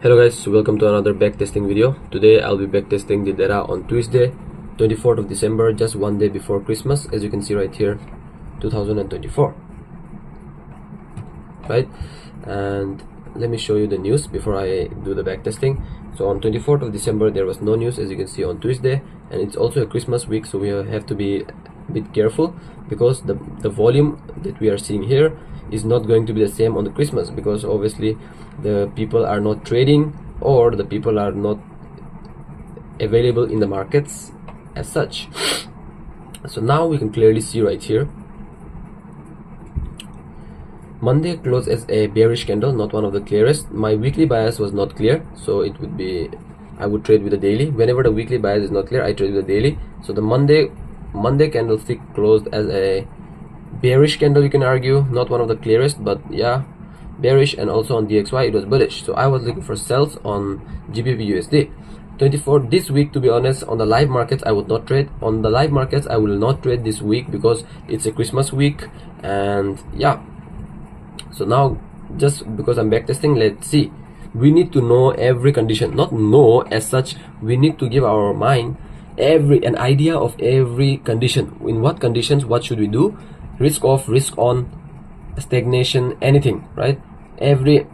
Hello guys, welcome to another backtesting video. Today I'll be backtesting the data on Tuesday 24th of December, just one day before Christmas, as you can see right here, 2024, right? And let me show you the news before I do the backtesting. So on 24th of December there was no news, as you can see, on Tuesday, and it's also a Christmas week, so we have to be a bit careful because the volume that we are seeing here is not going to be the same on the Christmas, because obviously the people are not trading or the people are not available in the markets as such. So now we can clearly see right here, Monday closed as a bearish candle, not one of the clearest. My weekly bias was not clear, so it would be, I would trade with the daily. Whenever the weekly bias is not clear, I trade with the daily. So the Monday candlestick closed as a bearish candle, you can argue, not one of the clearest, but yeah, bearish. And also on DXY it was bullish, so I was looking for sells on GBP USD 24 this week. To be honest, on the live markets I would not trade. On the live markets I will not trade this week because it's a Christmas week, and yeah. So now, just because I'm backtesting, let's see. We need to know every condition, not know as such, we need to give our mind an idea of every condition. In what conditions, what should we do? Risk off, risk on, stagnation, anything, right? Every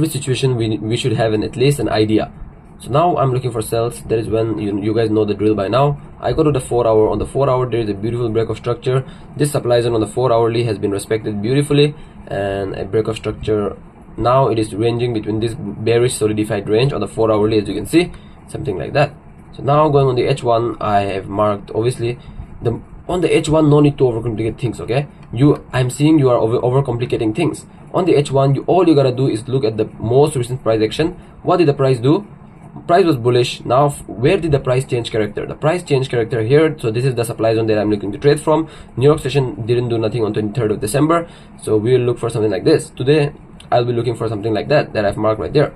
situation we should have at least an idea. So now I'm looking for sells. That is when you guys know the drill by now. I go to the 4 hour. On the 4 hour there is a beautiful break of structure. This supply zone on the 4 hourly has been respected beautifully, and a break of structure. Now it is ranging between this bearish solidified range on the 4 hourly, as you can see, something like that. So now going on the H1, I have marked, obviously, on the H1 no need to overcomplicate things, okay? I'm seeing you are overcomplicating things. On the H1, all you gotta do is look at the most recent price action. What did the price do? Price was bullish. Now where did the price change character? The price change character here. So this is the supply zone that I'm looking to trade from. New York session didn't do nothing on 23rd of December, so we'll look for something like this. Today I'll be looking for something like that I've marked right there.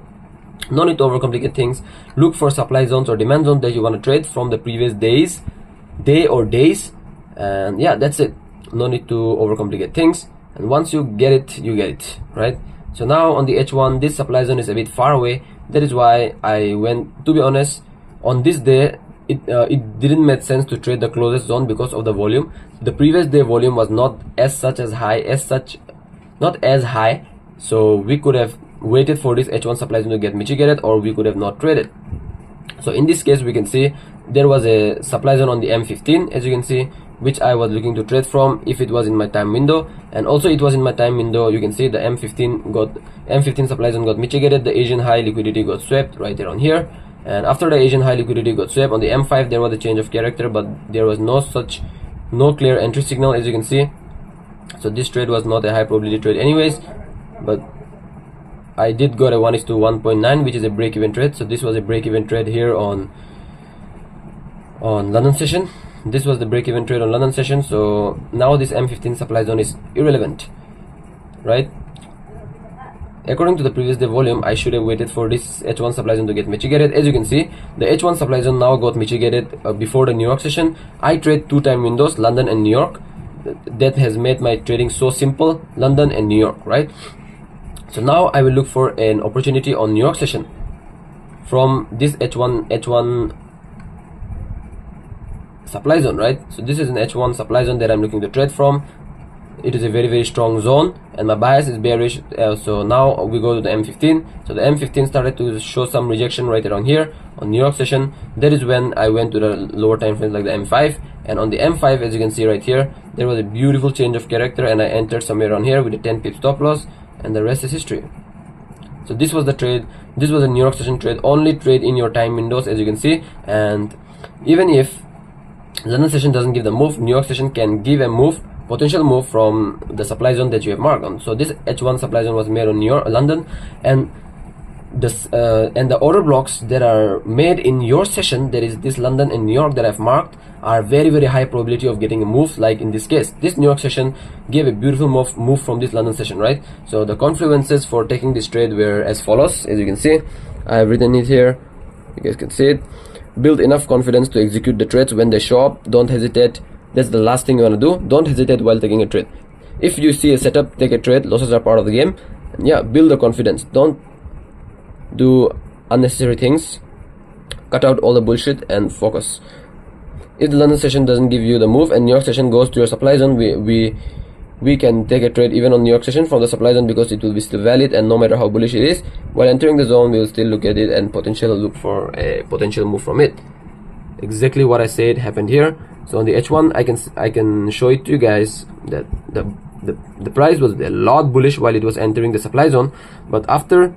No need to overcomplicate things. Look for supply zones or demand zones that you want to trade from the previous days, and yeah, that's it. No need to overcomplicate things, and once you get it, right? So now on the H1, this supply zone is a bit far away. That is why I went, to be honest, on this day it didn't make sense to trade the closest zone because of the volume. The previous day volume was not as high, so we could have waited for this H1 supply zone to get mitigated, or we could have not traded. So in this case we can see there was a supply zone on the M15, as you can see, which I was looking to trade from if it was in my time window, and also it was in my time window. You can see the M15 supply zone got mitigated. The Asian high liquidity got swept right there on here, and after the Asian high liquidity got swept on the M5, there was a change of character, but there was no clear entry signal, as you can see. So this trade was not a high probability trade anyways, but I did got a 1:1.9, which is a break-even trade. So this was a break-even trade here on London session. This was the break-even trade on London session. So now this M15 supply zone is irrelevant, right? According to the previous day volume, I should have waited for this H1 supply zone to get mitigated. As you can see, the H1 supply zone now got mitigated before the New York session. I trade 2 time windows, London and New York. That has made my trading so simple, London and New York, right? So now I will look for an opportunity on New York session from this H1 supply zone, right? So this is an H1 supply zone that I'm looking to trade from. It is a very, very strong zone, and my bias is bearish. So now we go to the M15. So the M15 started to show some rejection right around here on New York session. That is when I went to the lower time frames like the M5, and on the M5, as you can see right here, there was a beautiful change of character, and I entered somewhere around here with a 10 pip stop loss, and the rest is history. So this was the trade. This was a New York session trade. Only trade in your time windows, as you can see. And even if London session doesn't give the move, New York session can give a move, potential move from the supply zone that you have marked on. So this H1 supply zone was made on London, and the order blocks that are made in your session, that is this London and New York that I've marked, are very, very high probability of getting a move. Like in this case, this New York session gave a beautiful move from this London session, right? So the confluences for taking this trade were as follows. As you can see, I have written it here, you guys can see it. Build enough confidence to execute the trades when they show up. Don't hesitate. That's the last thing you want to do. Don't hesitate while taking a trade. If you see a setup, take a trade. Losses are part of the game. yeah, build the confidence. Don't do unnecessary things. Cut out all the bullshit and focus. If the London session doesn't give you the move and New York session goes to your supply zone, we can take a trade even on New York session from the supply zone, because it will be still valid, and no matter how bullish it is, while entering the zone we will still look at it and potentially look for a potential move from it. Exactly what I said happened here. So on the H1 I can show it to you guys that the price was a lot bullish while it was entering the supply zone, but after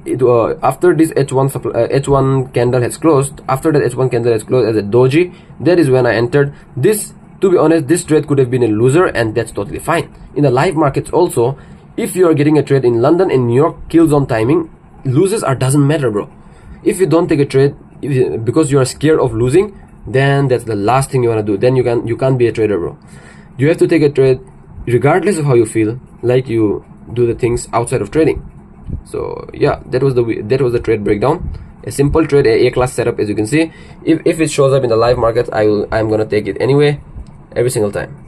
this H1 candle has closed, after that H1 candle has closed as a doji, that is when I entered this. To be honest, this trade could have been a loser, and that's totally fine. In the live markets also, if you are getting a trade in London and New York kill zone timing, losers doesn't matter, bro. If you don't take a trade because you are scared of losing, then that's the last thing you want to do. Then you can't be a trader, bro. You have to take a trade regardless of how you feel, like you do the things outside of trading. So yeah, that was the trade breakdown. A simple trade, a class setup, as you can see. If it shows up in the live market, I'm gonna take it anyway, every single time.